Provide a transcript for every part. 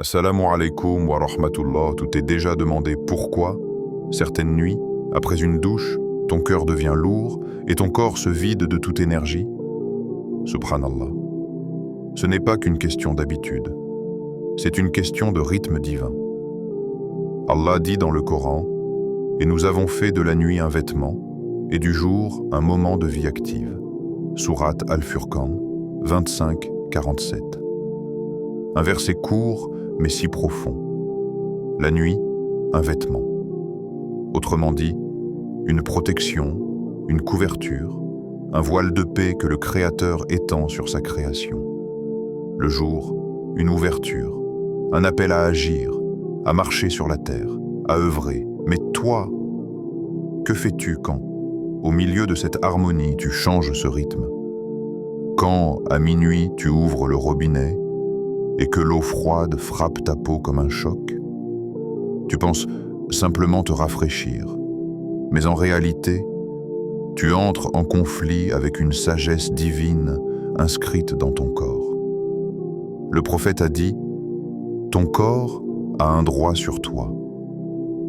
Assalamu alaikum wa rahmatullah, tu t'es déjà demandé pourquoi, certaines nuits, après une douche, ton cœur devient lourd et ton corps se vide de toute énergie? Subhanallah. Ce n'est pas qu'une question d'habitude, c'est une question de rythme divin. Allah dit dans le Coran, « Et nous avons fait de la nuit un vêtement, et du jour un moment de vie active. » Sourate Al-Furqan, 25-47. Un verset court, mais si profond. La nuit, un vêtement. Autrement dit, une protection, une couverture, un voile de paix que le Créateur étend sur sa création. Le jour, une ouverture, un appel à agir, à marcher sur la terre, à œuvrer. Mais toi, que fais-tu quand, au milieu de cette harmonie, tu changes ce rythme? Quand, à minuit, tu ouvres le robinet et que l'eau froide frappe ta peau comme un choc? Tu penses simplement te rafraîchir, mais en réalité, tu entres en conflit avec une sagesse divine inscrite dans ton corps. Le prophète a dit, « Ton corps a un droit sur toi,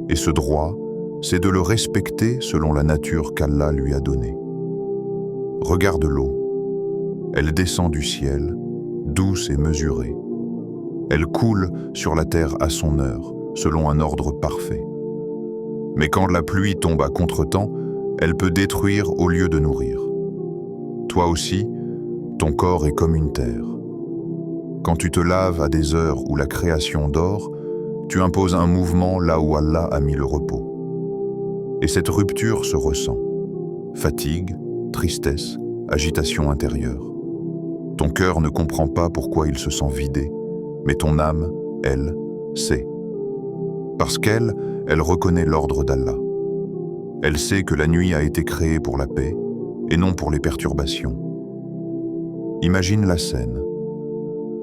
et ce droit, c'est de le respecter selon la nature qu'Allah lui a donnée. Regarde l'eau. Elle descend du ciel, douce et mesurée. Elle coule sur la terre à son heure, selon un ordre parfait. Mais quand la pluie tombe à contretemps, elle peut détruire au lieu de nourrir. Toi aussi, ton corps est comme une terre. Quand tu te laves à des heures où la création dort, tu imposes un mouvement là où Allah a mis le repos. Et cette rupture se ressent. Fatigue, tristesse, agitation intérieure. Ton cœur ne comprend pas pourquoi il se sent vidé, mais ton âme, elle, sait. Parce qu'elle reconnaît l'ordre d'Allah. Elle sait que la nuit a été créée pour la paix et non pour les perturbations. Imagine la scène.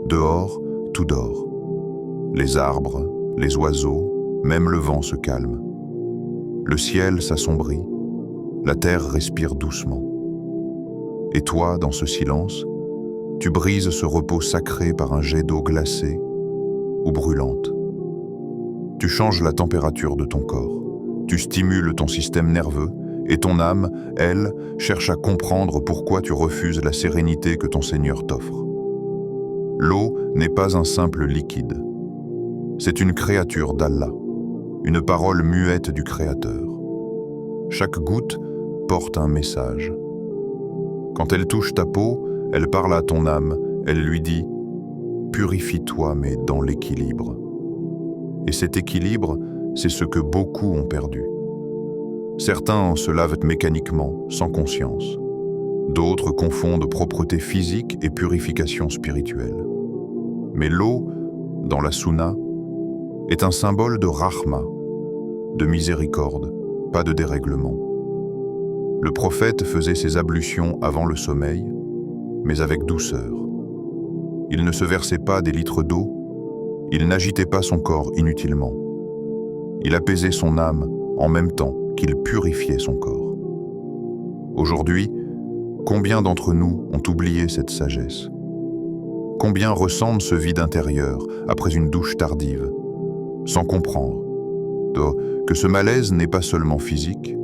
Dehors, tout dort. Les arbres, les oiseaux, même le vent se calme. Le ciel s'assombrit, la terre respire doucement. Et toi, dans ce silence, tu brises ce repos sacré par un jet d'eau glacée ou brûlante. Tu changes la température de ton corps, tu stimules ton système nerveux et ton âme, elle, cherche à comprendre pourquoi tu refuses la sérénité que ton Seigneur t'offre. L'eau n'est pas un simple liquide. C'est une créature d'Allah, une parole muette du Créateur. Chaque goutte porte un message. Quand elle touche ta peau, elle parle à ton âme, elle lui dit « Purifie-toi, mais dans l'équilibre ». Et cet équilibre, c'est ce que beaucoup ont perdu. Certains se lavent mécaniquement, sans conscience. D'autres confondent propreté physique et purification spirituelle. Mais l'eau, dans la sunna, est un symbole de rahma, de miséricorde, pas de dérèglement. Le prophète faisait ses ablutions avant le sommeil, mais avec douceur. Il ne se versait pas des litres d'eau, il n'agitait pas son corps inutilement. Il apaisait son âme en même temps qu'il purifiait son corps. Aujourd'hui, combien d'entre nous ont oublié cette sagesse? Combien ressentent ce vide intérieur après une douche tardive, sans comprendre que ce malaise n'est pas seulement physique?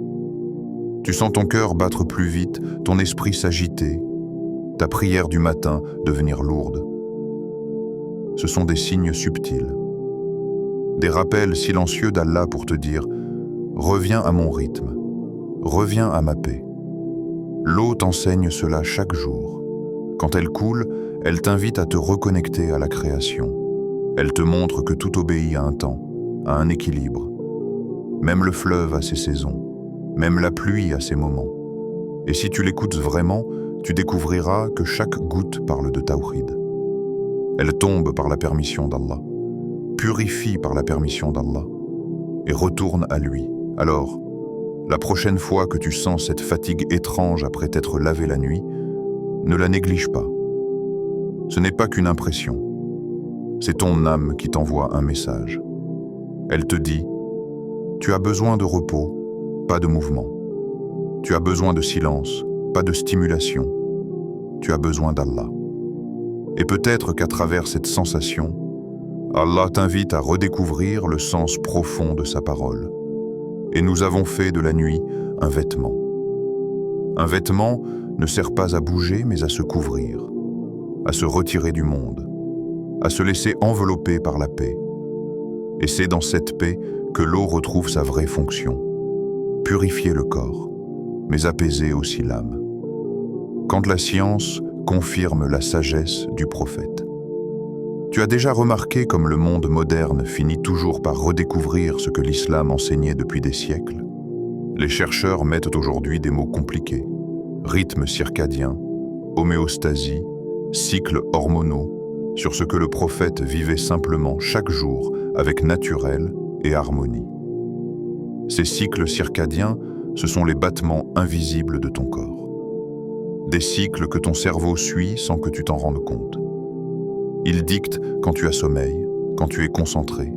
Tu sens ton cœur battre plus vite, ton esprit s'agiter, ta prière du matin devenir lourde. Ce sont des signes subtils, des rappels silencieux d'Allah pour te dire « Reviens à mon rythme, reviens à ma paix ». L'eau t'enseigne cela chaque jour. Quand elle coule, elle t'invite à te reconnecter à la création. Elle te montre que tout obéit à un temps, à un équilibre. Même le fleuve a ses saisons, même la pluie a ses moments. Et si tu l'écoutes vraiment, tu découvriras que chaque goutte parle de Tawhid. Elle tombe par la permission d'Allah, purifie par la permission d'Allah et retourne à lui. Alors, la prochaine fois que tu sens cette fatigue étrange après t'être lavé la nuit, ne la néglige pas. Ce n'est pas qu'une impression, c'est ton âme qui t'envoie un message. Elle te dit, tu as besoin de repos, pas de mouvement. Tu as besoin de silence, pas de stimulation. Tu as besoin d'Allah. Et peut-être qu'à travers cette sensation, Allah t'invite à redécouvrir le sens profond de sa parole. Et nous avons fait de la nuit un vêtement. Un vêtement ne sert pas à bouger, mais à se couvrir, à se retirer du monde, à se laisser envelopper par la paix. Et c'est dans cette paix que l'eau retrouve sa vraie fonction, purifier le corps, mais apaiser aussi l'âme. Quand la science confirme la sagesse du prophète. Tu as déjà remarqué comme le monde moderne finit toujours par redécouvrir ce que l'islam enseignait depuis des siècles? Les chercheurs mettent aujourd'hui des mots compliqués: rythme circadien, homéostasie, cycles hormonaux, sur ce que le prophète vivait simplement chaque jour avec naturel et harmonie. Ces cycles circadiens, ce sont les battements invisibles de ton corps. Des cycles que ton cerveau suit sans que tu t'en rendes compte. Ils dictent quand tu as sommeil, quand tu es concentré,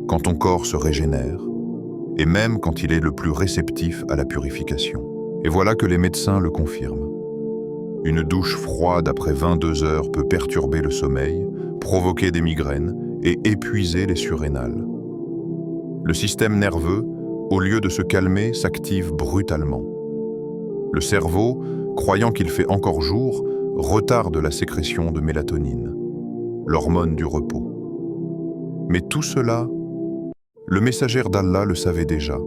quand ton corps se régénère, et même quand il est le plus réceptif à la purification. Et voilà que les médecins le confirment. Une douche froide après 22 heures peut perturber le sommeil, provoquer des migraines et épuiser les surrénales. Le système nerveux, au lieu de se calmer, s'active brutalement. Le cerveau, croyant qu'il fait encore jour, retarde la sécrétion de mélatonine, l'hormone du repos. Mais tout cela, le messager d'Allah le savait déjà,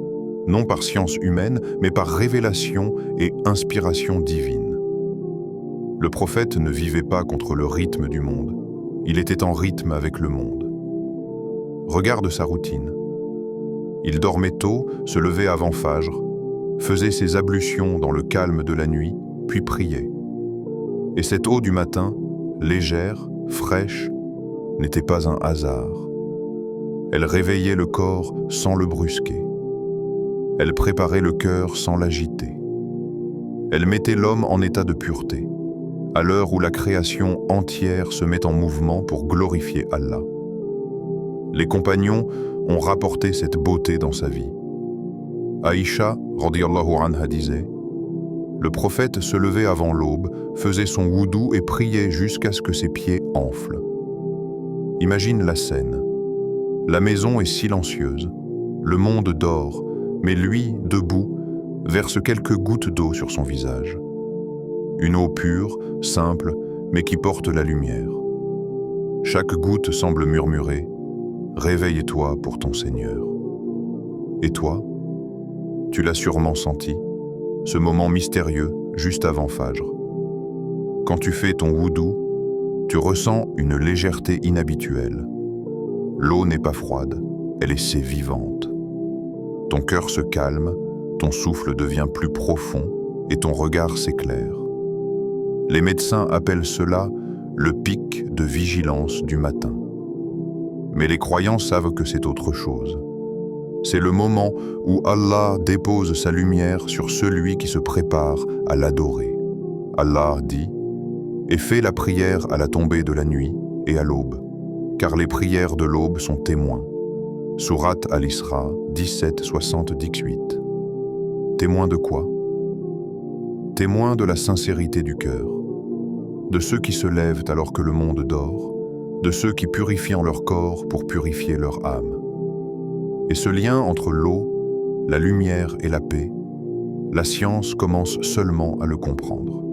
non par science humaine, mais par révélation et inspiration divine. Le prophète ne vivait pas contre le rythme du monde, il était en rythme avec le monde. Regarde sa routine. Il dormait tôt, se levait avant Fajr, faisait ses ablutions dans le calme de la nuit, puis priait. Et cette eau du matin, légère, fraîche, n'était pas un hasard. Elle réveillait le corps sans le brusquer. Elle préparait le cœur sans l'agiter. Elle mettait l'homme en état de pureté, à l'heure où la création entière se met en mouvement pour glorifier Allah. Les compagnons ont rapporté cette beauté dans sa vie. Aïcha, radiyallahu anha, disait: le prophète se levait avant l'aube, faisait son wudu et priait jusqu'à ce que ses pieds enflent. Imagine la scène. La maison est silencieuse, le monde dort, mais lui, debout, verse quelques gouttes d'eau sur son visage. Une eau pure, simple, mais qui porte la lumière. Chaque goutte semble murmurer: réveille-toi pour ton Seigneur. Et toi, tu l'as sûrement senti, ce moment mystérieux juste avant Fajr. Quand tu fais ton wudu, tu ressens une légèreté inhabituelle. L'eau n'est pas froide, elle est vivante. Ton cœur se calme, ton souffle devient plus profond et ton regard s'éclaire. Les médecins appellent cela le pic de vigilance du matin. Mais les croyants savent que c'est autre chose. C'est le moment où Allah dépose sa lumière sur celui qui se prépare à l'adorer. Allah dit: et fais la prière à la tombée de la nuit et à l'aube, car les prières de l'aube sont témoins. Sourate Al-Isra 17-78. Témoins de quoi? Témoins de la sincérité du cœur, de ceux qui se lèvent alors que le monde dort, de ceux qui purifient leur corps pour purifier leur âme. Et ce lien entre l'eau, la lumière et la paix, la science commence seulement à le comprendre.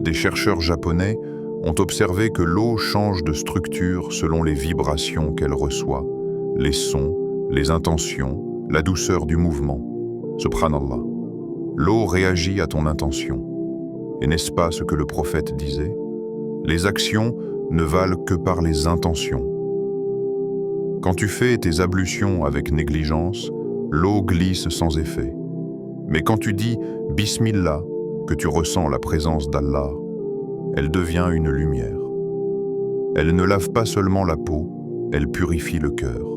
Des chercheurs japonais ont observé que l'eau change de structure selon les vibrations qu'elle reçoit, les sons, les intentions, la douceur du mouvement. Subhanallah. L'eau réagit à ton intention. Et n'est-ce pas ce que le prophète disait? Les actions ne valent que par les intentions. Quand tu fais tes ablutions avec négligence, l'eau glisse sans effet. Mais quand tu dis « Bismillah », que tu ressens la présence d'Allah, elle devient une lumière. Elle ne lave pas seulement la peau, elle purifie le cœur.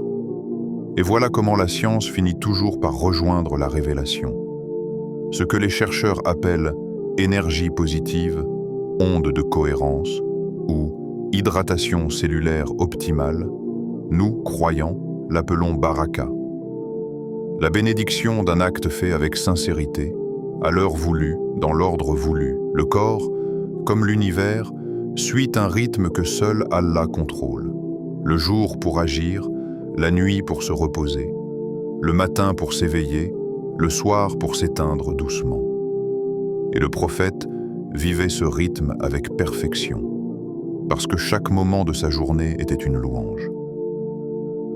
Et voilà comment la science finit toujours par rejoindre la révélation. Ce que les chercheurs appellent énergie positive, onde de cohérence ou hydratation cellulaire optimale, nous, croyants, l'appelons baraka. La bénédiction d'un acte fait avec sincérité, à l'heure voulue, dans l'ordre voulu. Le corps, comme l'univers, suit un rythme que seul Allah contrôle. Le jour pour agir, la nuit pour se reposer, le matin pour s'éveiller, le soir pour s'éteindre doucement. Et le prophète vivait ce rythme avec perfection, parce que chaque moment de sa journée était une louange.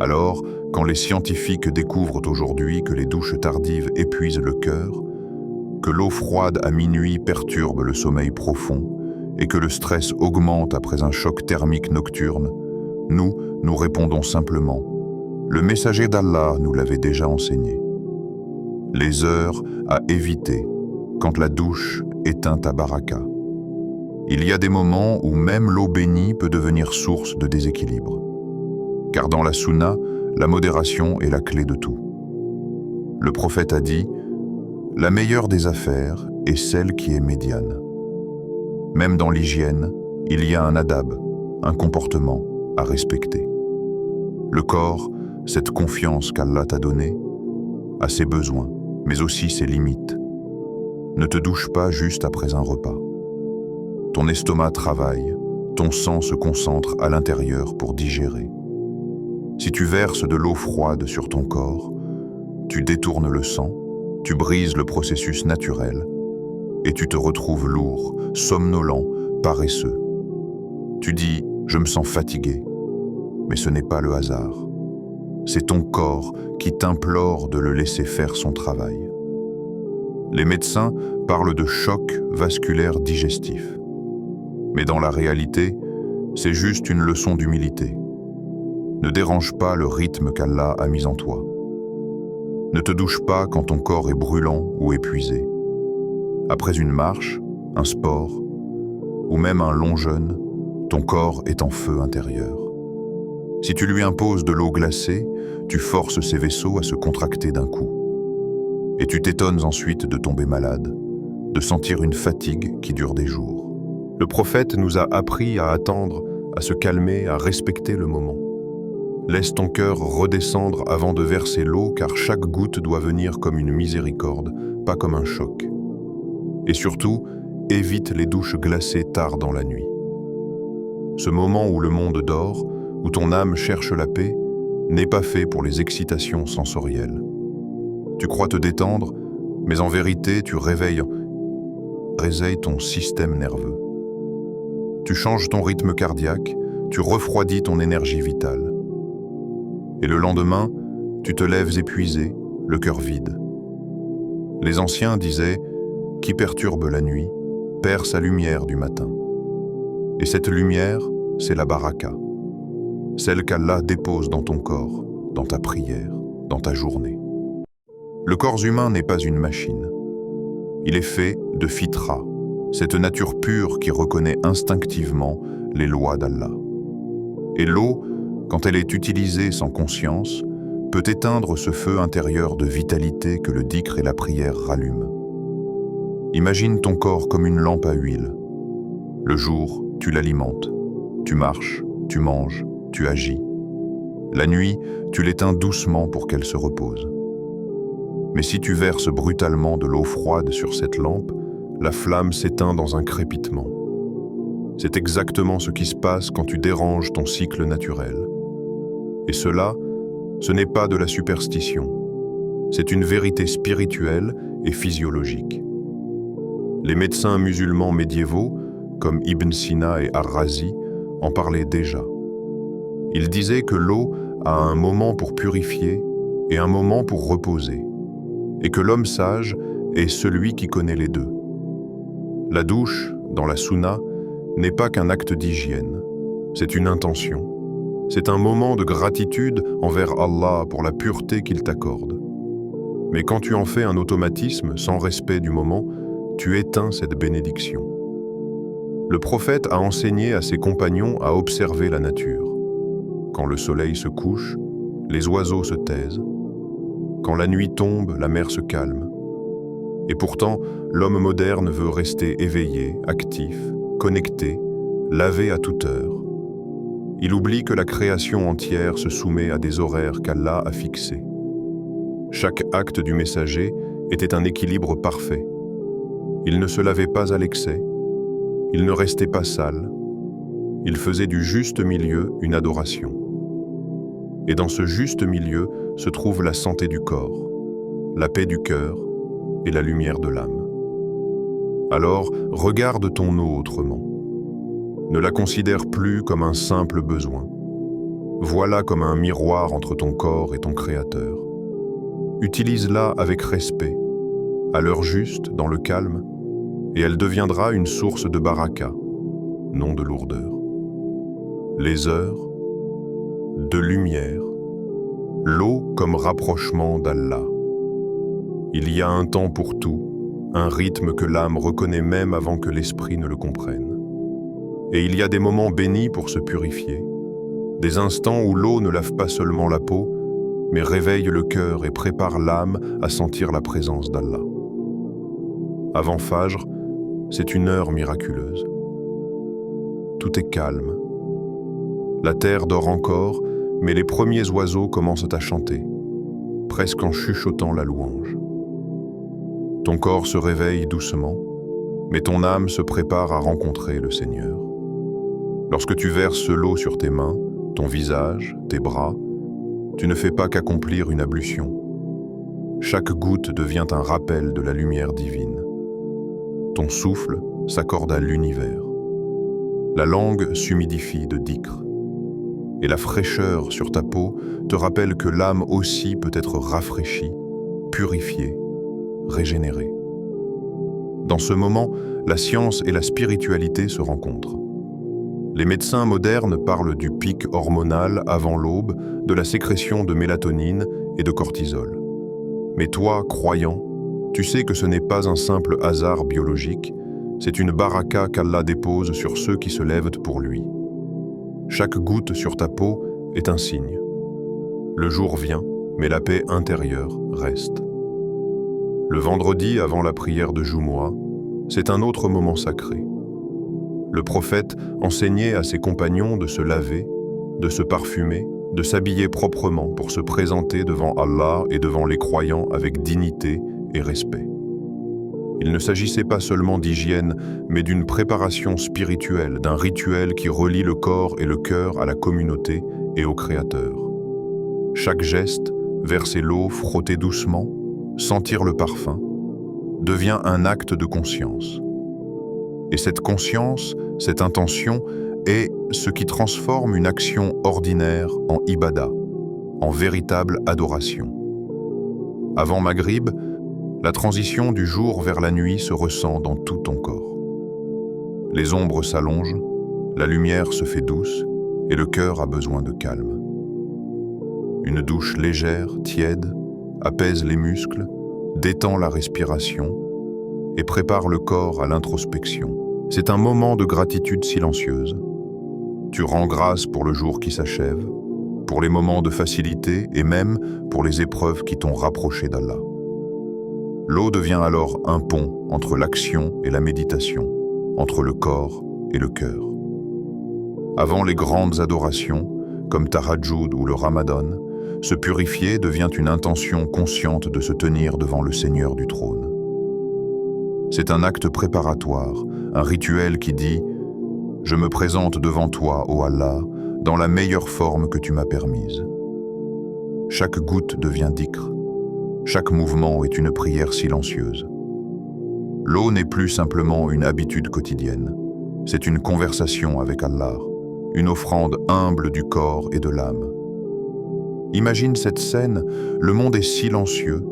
Alors, quand les scientifiques découvrent aujourd'hui que les douches tardives épuisent le cœur, que l'eau froide à minuit perturbe le sommeil profond et que le stress augmente après un choc thermique nocturne, nous répondons simplement « Le messager d'Allah nous l'avait déjà enseigné ». Les heures à éviter quand la douche éteint ta baraka. Il y a des moments où même l'eau bénie peut devenir source de déséquilibre. Car dans la sunna, la modération est la clé de tout. Le prophète a dit « La meilleure des affaires est celle qui est médiane ». Même dans l'hygiène, il y a un adab, un comportement à respecter. Le corps, cette confiance qu'Allah t'a donnée, a ses besoins, mais aussi ses limites. Ne te douche pas juste après un repas. Ton estomac travaille, ton sang se concentre à l'intérieur pour digérer. Si tu verses de l'eau froide sur ton corps, tu détournes le sang, tu brises le processus naturel et tu te retrouves lourd, somnolent, paresseux. Tu dis « je me sens fatigué », mais ce n'est pas le hasard. C'est ton corps qui t'implore de le laisser faire son travail. Les médecins parlent de choc vasculaire digestif. Mais dans la réalité, c'est juste une leçon d'humilité. Ne dérange pas le rythme qu'Allah a mis en toi. Ne te douche pas quand ton corps est brûlant ou épuisé. Après une marche, un sport, ou même un long jeûne, ton corps est en feu intérieur. Si tu lui imposes de l'eau glacée, tu forces ses vaisseaux à se contracter d'un coup. Et tu t'étonnes ensuite de tomber malade, de sentir une fatigue qui dure des jours. Le prophète nous a appris à attendre, à se calmer, à respecter le moment. Laisse ton cœur redescendre avant de verser l'eau, car chaque goutte doit venir comme une miséricorde, pas comme un choc. Et surtout, évite les douches glacées tard dans la nuit. Ce moment où le monde dort, où ton âme cherche la paix, n'est pas fait pour les excitations sensorielles. Tu crois te détendre, mais en vérité, tu réveilles ton système nerveux. Tu changes ton rythme cardiaque, tu refroidis ton énergie vitale. Et le lendemain, tu te lèves épuisé, le cœur vide. Les anciens disaient « Qui perturbe la nuit, perd sa lumière du matin ». Et cette lumière, c'est la baraka, celle qu'Allah dépose dans ton corps, dans ta prière, dans ta journée. Le corps humain n'est pas une machine. Il est fait de fitra, cette nature pure qui reconnaît instinctivement les lois d'Allah. Et l'eau, quand elle est utilisée sans conscience, peut éteindre ce feu intérieur de vitalité que le dhikr et la prière rallument. Imagine ton corps comme une lampe à huile. Le jour, tu l'alimentes, tu marches, tu manges, tu agis. La nuit, tu l'éteins doucement pour qu'elle se repose. Mais si tu verses brutalement de l'eau froide sur cette lampe, la flamme s'éteint dans un crépitement. C'est exactement ce qui se passe quand tu déranges ton cycle naturel. Et cela, ce n'est pas de la superstition. C'est une vérité spirituelle et physiologique. Les médecins musulmans médiévaux, comme Ibn Sina et Ar-Razi, en parlaient déjà. Ils disaient que l'eau a un moment pour purifier et un moment pour reposer, et que l'homme sage est celui qui connaît les deux. La douche, dans la sunna, n'est pas qu'un acte d'hygiène, c'est une intention. C'est un moment de gratitude envers Allah pour la pureté qu'il t'accorde. Mais quand tu en fais un automatisme sans respect du moment, tu éteins cette bénédiction. Le prophète a enseigné à ses compagnons à observer la nature. Quand le soleil se couche, les oiseaux se taisent. Quand la nuit tombe, la mer se calme. Et pourtant, l'homme moderne veut rester éveillé, actif, connecté, lavé à toute heure. Il oublie que la création entière se soumet à des horaires qu'Allah a fixés. Chaque acte du messager était un équilibre parfait. Il ne se lavait pas à l'excès, il ne restait pas sale, il faisait du juste milieu une adoration. Et dans ce juste milieu se trouve la santé du corps, la paix du cœur et la lumière de l'âme. Alors, regarde ton eau autrement. Ne la considère plus comme un simple besoin. Vois-la comme un miroir entre ton corps et ton Créateur. Utilise-la avec respect, à l'heure juste, dans le calme, et elle deviendra une source de baraka, non de lourdeur. Les heures de lumière, l'eau comme rapprochement d'Allah. Il y a un temps pour tout, un rythme que l'âme reconnaît même avant que l'esprit ne le comprenne. Et il y a des moments bénis pour se purifier, des instants où l'eau ne lave pas seulement la peau, mais réveille le cœur et prépare l'âme à sentir la présence d'Allah. Avant Fajr, c'est une heure miraculeuse. Tout est calme. La terre dort encore, mais les premiers oiseaux commencent à chanter, presque en chuchotant la louange. Ton corps se réveille doucement, mais ton âme se prépare à rencontrer le Seigneur. Lorsque tu verses l'eau sur tes mains, ton visage, tes bras, tu ne fais pas qu'accomplir une ablution. Chaque goutte devient un rappel de la lumière divine. Ton souffle s'accorde à l'univers. La langue s'humidifie de dhikr. Et la fraîcheur sur ta peau te rappelle que l'âme aussi peut être rafraîchie, purifiée, régénérée. Dans ce moment, la science et la spiritualité se rencontrent. Les médecins modernes parlent du pic hormonal avant l'aube, de la sécrétion de mélatonine et de cortisol. Mais toi, croyant, tu sais que ce n'est pas un simple hasard biologique, c'est une baraka qu'Allah dépose sur ceux qui se lèvent pour lui. Chaque goutte sur ta peau est un signe. Le jour vient, mais la paix intérieure reste. Le vendredi avant la prière de Jumu'ah, c'est un autre moment sacré. Le prophète enseignait à ses compagnons de se laver, de se parfumer, de s'habiller proprement pour se présenter devant Allah et devant les croyants avec dignité et respect. Il ne s'agissait pas seulement d'hygiène, mais d'une préparation spirituelle, d'un rituel qui relie le corps et le cœur à la communauté et au Créateur. Chaque geste, verser l'eau, frotter doucement, sentir le parfum, devient un acte de conscience. Et cette conscience, cette intention, est ce qui transforme une action ordinaire en ibada, en véritable adoration. Avant Maghrib, la transition du jour vers la nuit se ressent dans tout ton corps. Les ombres s'allongent, la lumière se fait douce et le cœur a besoin de calme. Une douche légère, tiède, apaise les muscles, détend la respiration et prépare le corps à l'introspection. C'est un moment de gratitude silencieuse. Tu rends grâce pour le jour qui s'achève, pour les moments de facilité et même pour les épreuves qui t'ont rapproché d'Allah. L'eau devient alors un pont entre l'action et la méditation, entre le corps et le cœur. Avant les grandes adorations, comme Tahajjud ou le Ramadan, se purifier devient une intention consciente de se tenir devant le Seigneur du trône. C'est un acte préparatoire, un rituel qui dit « Je me présente devant toi, ô Allah, dans la meilleure forme que tu m'as permise. » Chaque goutte devient dhikr. Chaque mouvement est une prière silencieuse. L'eau n'est plus simplement une habitude quotidienne. C'est une conversation avec Allah, une offrande humble du corps et de l'âme. Imagine cette scène, le monde est silencieux,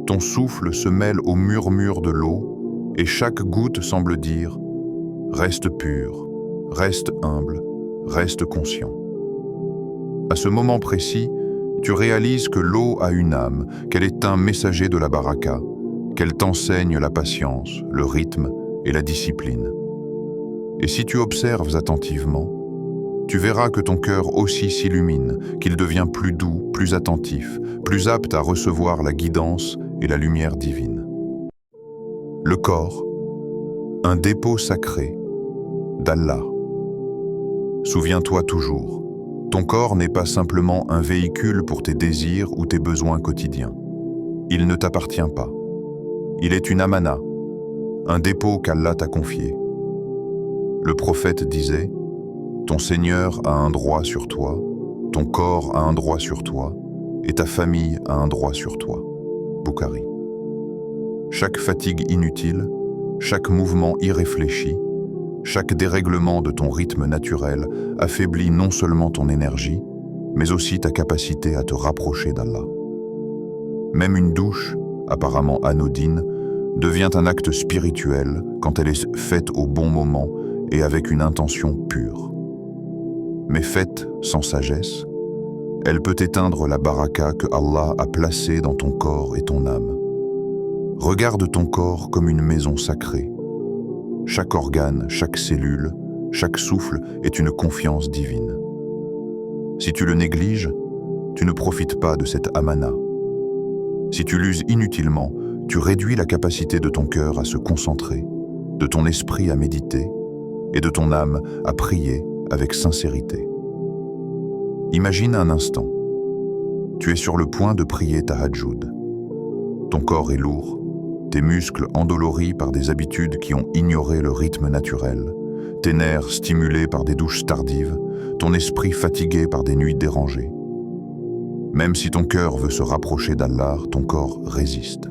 ton souffle se mêle au murmure de l'eau, et chaque goutte semble dire « Reste pur, reste humble, reste conscient ». À ce moment précis, tu réalises que l'eau a une âme, qu'elle est un messager de la baraka, qu'elle t'enseigne la patience, le rythme et la discipline. Et si tu observes attentivement, tu verras que ton cœur aussi s'illumine, qu'il devient plus doux, plus attentif, plus apte à recevoir la guidance et la lumière divine. Le corps, un dépôt sacré d'Allah. Souviens-toi toujours, ton corps n'est pas simplement un véhicule pour tes désirs ou tes besoins quotidiens. Il ne t'appartient pas. Il est une amana, un dépôt qu'Allah t'a confié. Le prophète disait « Ton Seigneur a un droit sur toi, Ton corps a un droit sur toi et ta famille a un droit sur toi. Bukhari. Chaque fatigue inutile, chaque mouvement irréfléchi, chaque dérèglement de ton rythme naturel affaiblit non seulement ton énergie, mais aussi ta capacité à te rapprocher d'Allah. Même une douche, apparemment anodine, devient un acte spirituel quand elle est faite au bon moment et avec une intention pure. Mais faite sans sagesse, elle peut éteindre la baraka que Allah a placée dans ton corps et ton âme. Regarde ton corps comme une maison sacrée. Chaque organe, chaque cellule, chaque souffle est une confiance divine. Si tu le négliges, tu ne profites pas de cette amana. Si tu l'uses inutilement, tu réduis la capacité de ton cœur à se concentrer, de ton esprit à méditer et de ton âme à prier avec sincérité. Imagine un instant. Tu es sur le point de prier tahajjud. Ton corps est lourd, tes muscles endoloris par des habitudes qui ont ignoré le rythme naturel, tes nerfs stimulés par des douches tardives, ton esprit fatigué par des nuits dérangées. Même si ton cœur veut se rapprocher d'Allah, ton corps résiste.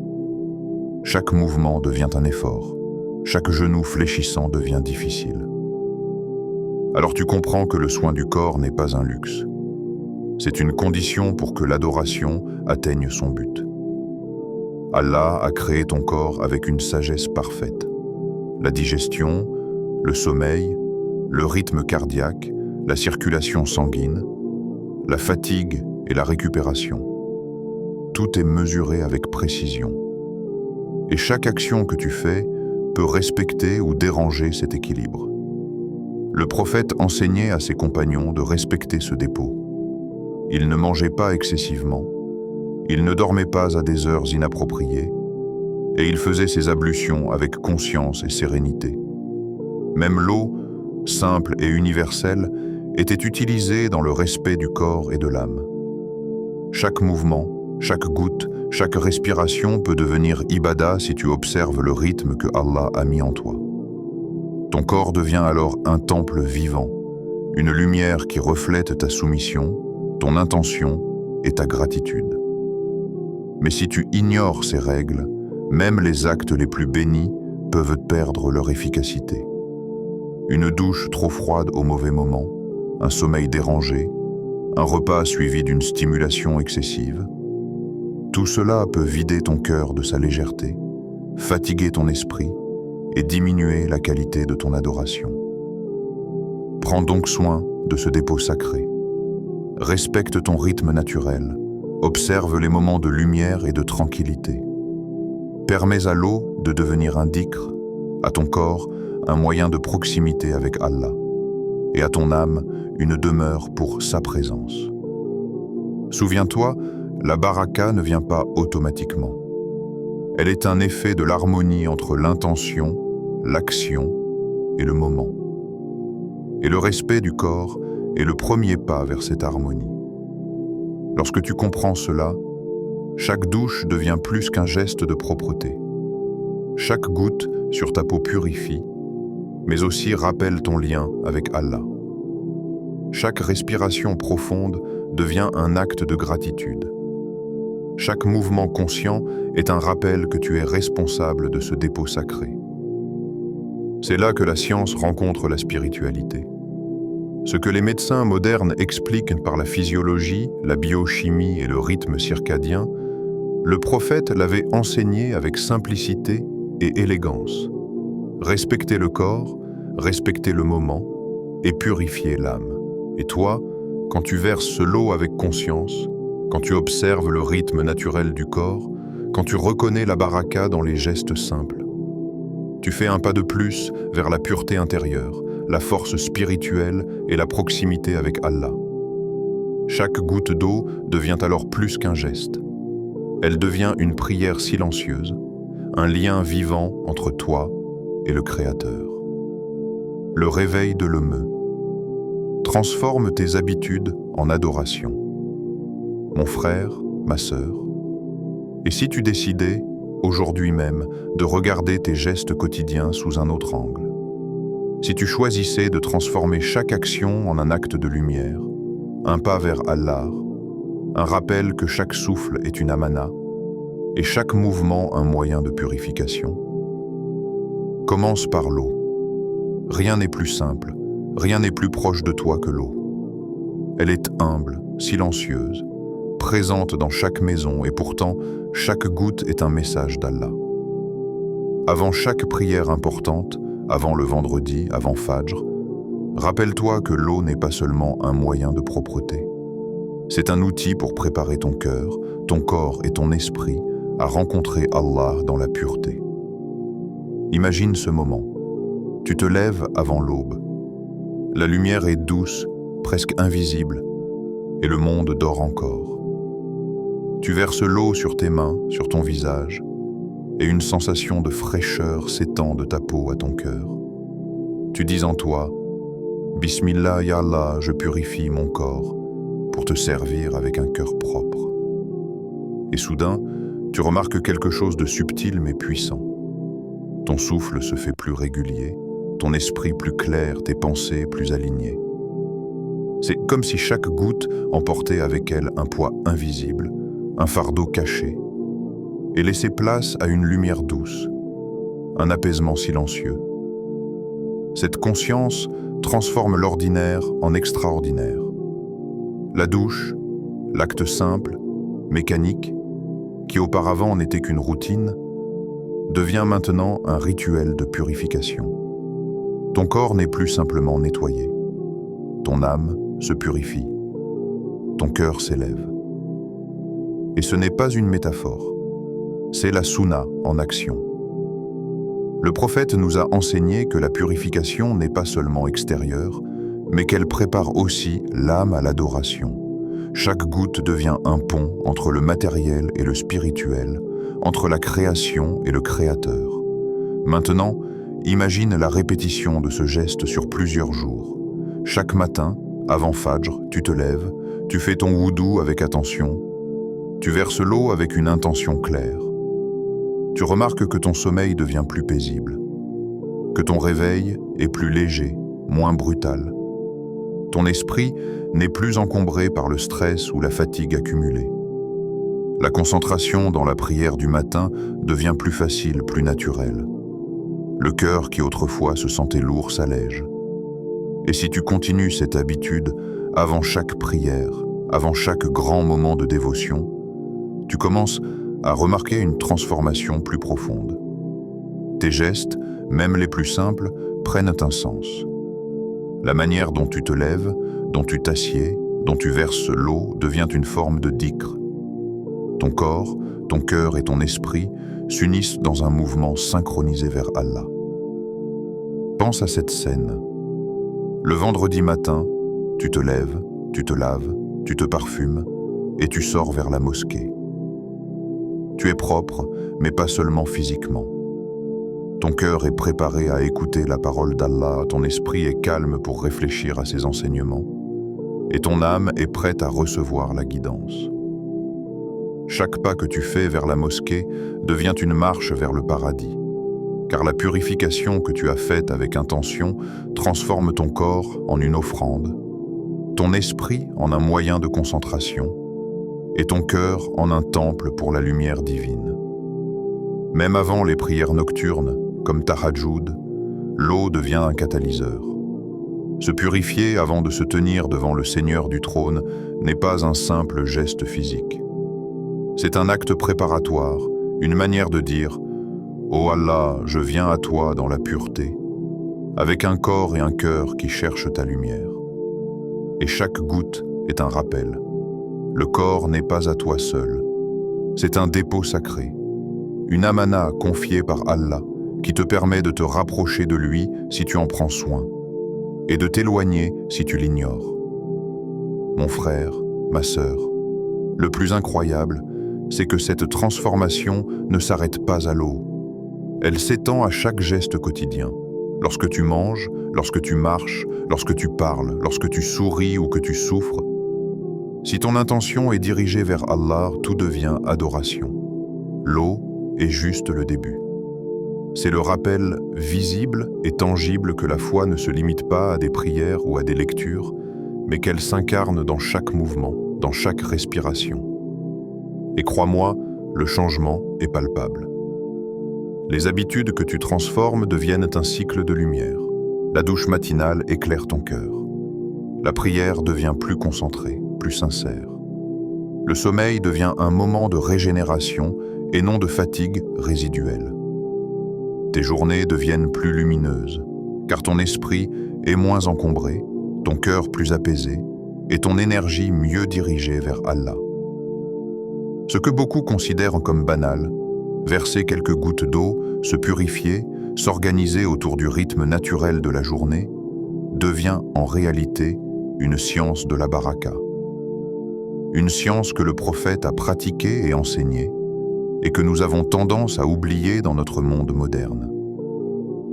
Chaque mouvement devient un effort, chaque genou fléchissant devient difficile. Alors tu comprends que le soin du corps n'est pas un luxe. C'est une condition pour que l'adoration atteigne son but. Allah a créé ton corps avec une sagesse parfaite. La digestion, le sommeil, le rythme cardiaque, la circulation sanguine, la fatigue et la récupération. Tout est mesuré avec précision. Et chaque action que tu fais peut respecter ou déranger cet équilibre. Le prophète enseignait à ses compagnons de respecter ce dépôt. Il ne mangeait pas excessivement, il ne dormait pas à des heures inappropriées, et il faisait ses ablutions avec conscience et sérénité. Même l'eau, simple et universelle, était utilisée dans le respect du corps et de l'âme. Chaque mouvement, chaque goutte, chaque respiration peut devenir ibada si tu observes le rythme que Allah a mis en toi. Ton corps devient alors un temple vivant, une lumière qui reflète ta soumission, ton intention et ta gratitude. Mais si tu ignores ces règles, même les actes les plus bénis peuvent perdre leur efficacité. Une douche trop froide au mauvais moment, un sommeil dérangé, un repas suivi d'une stimulation excessive, tout cela peut vider ton cœur de sa légèreté, fatiguer ton esprit et diminuer la qualité de ton adoration. Prends donc soin de ce dépôt sacré. Respecte ton rythme naturel, observe les moments de lumière et de tranquillité. Permets à l'eau de devenir un dhikr, à ton corps un moyen de proximité avec Allah, et à ton âme une demeure pour sa présence. Souviens-toi, la baraka ne vient pas automatiquement. Elle est un effet de l'harmonie entre l'intention, l'action et le moment. Et le respect du corps est le premier pas vers cette harmonie. Lorsque tu comprends cela, chaque douche devient plus qu'un geste de propreté. Chaque goutte sur ta peau purifie, mais aussi rappelle ton lien avec Allah. Chaque respiration profonde devient un acte de gratitude. Chaque mouvement conscient est un rappel que tu es responsable de ce dépôt sacré. C'est là que la science rencontre la spiritualité. Ce que les médecins modernes expliquent par la physiologie, la biochimie et le rythme circadien, le prophète l'avait enseigné avec simplicité et élégance. Respecter le corps, respecter le moment et purifier l'âme. Et toi, quand tu verses l'eau avec conscience, quand tu observes le rythme naturel du corps, quand tu reconnais la baraka dans les gestes simples, tu fais un pas de plus vers la pureté intérieure, la force spirituelle et la proximité avec Allah. Chaque goutte d'eau devient alors plus qu'un geste. Elle devient une prière silencieuse, un lien vivant entre toi et le Créateur. Le réveil de l'Eumeu. Transforme tes habitudes en adoration. Mon frère, ma sœur, et si tu décidais, aujourd'hui même, de regarder tes gestes quotidiens sous un autre angle? Si tu choisissais de transformer chaque action en un acte de lumière, un pas vers Allah, un rappel que chaque souffle est une amana et chaque mouvement un moyen de purification. Commence par l'eau. Rien n'est plus simple, rien n'est plus proche de toi que l'eau. Elle est humble, silencieuse, présente dans chaque maison et pourtant chaque goutte est un message d'Allah. Avant chaque prière importante, avant le vendredi, avant Fajr, rappelle-toi que l'eau n'est pas seulement un moyen de propreté. C'est un outil pour préparer ton cœur, ton corps et ton esprit à rencontrer Allah dans la pureté. Imagine ce moment. Tu te lèves avant l'aube. La lumière est douce, presque invisible, et le monde dort encore. Tu verses l'eau sur tes mains, sur ton visage, et une sensation de fraîcheur s'étend de ta peau à ton cœur. Tu dis en toi, « Bismillah, ya Allah, je purifie mon corps pour te servir avec un cœur propre. » Et soudain, tu remarques quelque chose de subtil mais puissant. Ton souffle se fait plus régulier, ton esprit plus clair, tes pensées plus alignées. C'est comme si chaque goutte emportait avec elle un poids invisible, un fardeau caché, et laissait place à une lumière douce, un apaisement silencieux. Cette conscience transforme l'ordinaire en extraordinaire. La douche, l'acte simple, mécanique, qui auparavant n'était qu'une routine, devient maintenant un rituel de purification. Ton corps n'est plus simplement nettoyé. Ton âme se purifie. Ton cœur s'élève. Et ce n'est pas une métaphore. C'est la sunna en action. Le prophète nous a enseigné que la purification n'est pas seulement extérieure, mais qu'elle prépare aussi l'âme à l'adoration. Chaque goutte devient un pont entre le matériel et le spirituel, entre la création et le créateur. Maintenant, imagine la répétition de ce geste sur plusieurs jours. Chaque matin, avant Fajr, tu te lèves, tu fais ton wudu avec attention, tu verses l'eau avec une intention claire. Tu remarques que ton sommeil devient plus paisible, que ton réveil est plus léger, moins brutal. Ton esprit n'est plus encombré par le stress ou la fatigue accumulée. La concentration dans la prière du matin devient plus facile, plus naturelle. Le cœur qui autrefois se sentait lourd s'allège. Et si tu continues cette habitude avant chaque prière, avant chaque grand moment de dévotion, tu commences à remarquer une transformation plus profonde. Tes gestes, même les plus simples, prennent un sens. La manière dont tu te lèves, dont tu t'assieds, dont tu verses l'eau devient une forme de dhikr. Ton corps, ton cœur et ton esprit s'unissent dans un mouvement synchronisé vers Allah. Pense à cette scène. Le vendredi matin, tu te lèves, tu te laves, tu te parfumes et tu sors vers la mosquée. Tu es propre, mais pas seulement physiquement. Ton cœur est préparé à écouter la parole d'Allah, ton esprit est calme pour réfléchir à ses enseignements, et ton âme est prête à recevoir la guidance. Chaque pas que tu fais vers la mosquée devient une marche vers le paradis, car la purification que tu as faite avec intention transforme ton corps en une offrande, ton esprit en un moyen de concentration, et ton cœur en un temple pour la lumière divine. Même avant les prières nocturnes, comme Tahajjud, l'eau devient un catalyseur. Se purifier avant de se tenir devant le Seigneur du trône n'est pas un simple geste physique. C'est un acte préparatoire, une manière de dire « Ô Allah, je viens à toi dans la pureté », avec un corps et un cœur qui cherchent ta lumière. Et chaque goutte est un rappel. Le corps n'est pas à toi seul. C'est un dépôt sacré, une amana confiée par Allah qui te permet de te rapprocher de lui si tu en prends soin et de t'éloigner si tu l'ignores. Mon frère, ma sœur, le plus incroyable, c'est que cette transformation ne s'arrête pas à l'eau. Elle s'étend à chaque geste quotidien. Lorsque tu manges, lorsque tu marches, lorsque tu parles, lorsque tu souris ou que tu souffres, si ton intention est dirigée vers Allah, tout devient adoration. L'eau est juste le début. C'est le rappel visible et tangible que la foi ne se limite pas à des prières ou à des lectures, mais qu'elle s'incarne dans chaque mouvement, dans chaque respiration. Et crois-moi, le changement est palpable. Les habitudes que tu transformes deviennent un cycle de lumière. La douche matinale éclaire ton cœur. La prière devient plus concentrée, plus sincère. Le sommeil devient un moment de régénération et non de fatigue résiduelle. Tes journées deviennent plus lumineuses, car ton esprit est moins encombré, ton cœur plus apaisé et ton énergie mieux dirigée vers Allah. Ce que beaucoup considèrent comme banal, verser quelques gouttes d'eau, se purifier, s'organiser autour du rythme naturel de la journée, devient en réalité une science de la baraka. Une science que le prophète a pratiquée et enseignée, et que nous avons tendance à oublier dans notre monde moderne.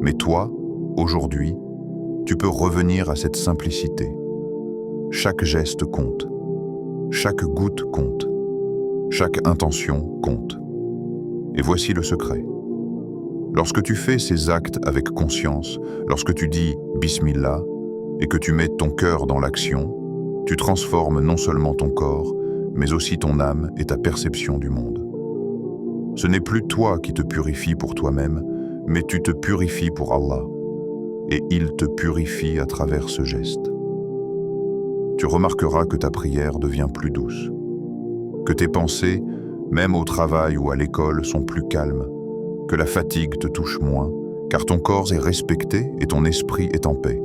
Mais toi, aujourd'hui, tu peux revenir à cette simplicité. Chaque geste compte, chaque goutte compte, chaque intention compte. Et voici le secret. Lorsque tu fais ces actes avec conscience, lorsque tu dis « Bismillah » et que tu mets ton cœur dans l'action, tu transformes non seulement ton corps, mais aussi ton âme et ta perception du monde. Ce n'est plus toi qui te purifies pour toi-même, mais tu te purifies pour Allah. Et il te purifie à travers ce geste. Tu remarqueras que ta prière devient plus douce, que tes pensées, même au travail ou à l'école, sont plus calmes, que la fatigue te touche moins, car ton corps est respecté et ton esprit est en paix.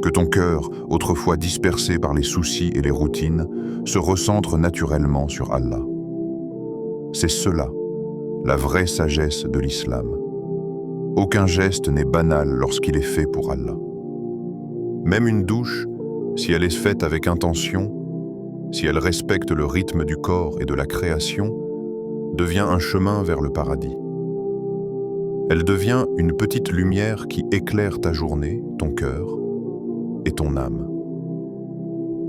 Que ton cœur, autrefois dispersé par les soucis et les routines, se recentre naturellement sur Allah. C'est cela, la vraie sagesse de l'islam. Aucun geste n'est banal lorsqu'il est fait pour Allah. Même une douche, si elle est faite avec intention, si elle respecte le rythme du corps et de la création, devient un chemin vers le paradis. Elle devient une petite lumière qui éclaire ta journée, ton cœur et ton âme.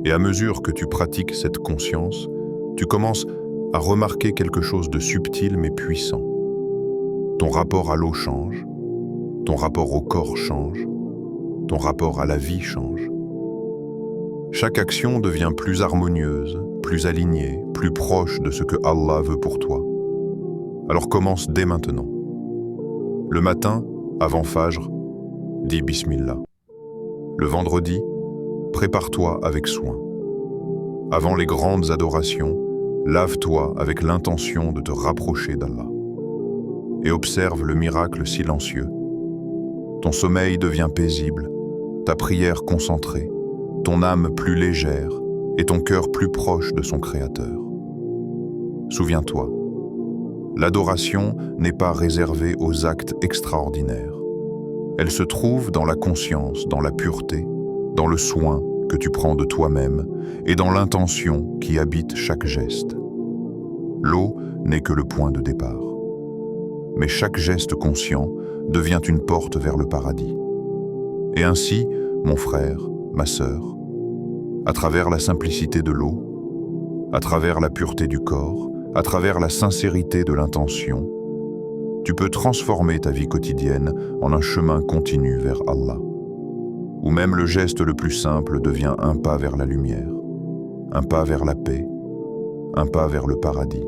Et à mesure que tu pratiques cette conscience, tu commences à remarquer quelque chose de subtil mais puissant. Ton rapport à l'eau change, ton rapport au corps change, ton rapport à la vie change. Chaque action devient plus harmonieuse, plus alignée, plus proche de ce que Allah veut pour toi. Alors commence dès maintenant. Le matin, avant Fajr, dis Bismillah. Le vendredi, prépare-toi avec soin. Avant les grandes adorations, lave-toi avec l'intention de te rapprocher d'Allah. Et observe le miracle silencieux. Ton sommeil devient paisible, ta prière concentrée, ton âme plus légère et ton cœur plus proche de son Créateur. Souviens-toi, l'adoration n'est pas réservée aux actes extraordinaires. Elle se trouve dans la conscience, dans la pureté, dans le soin que tu prends de toi-même et dans l'intention qui habite chaque geste. L'eau n'est que le point de départ. Mais chaque geste conscient devient une porte vers le paradis. Et ainsi, mon frère, ma sœur, à travers la simplicité de l'eau, à travers la pureté du corps, à travers la sincérité de l'intention, tu peux transformer ta vie quotidienne en un chemin continu vers Allah, où même le geste le plus simple devient un pas vers la lumière, un pas vers la paix, un pas vers le paradis.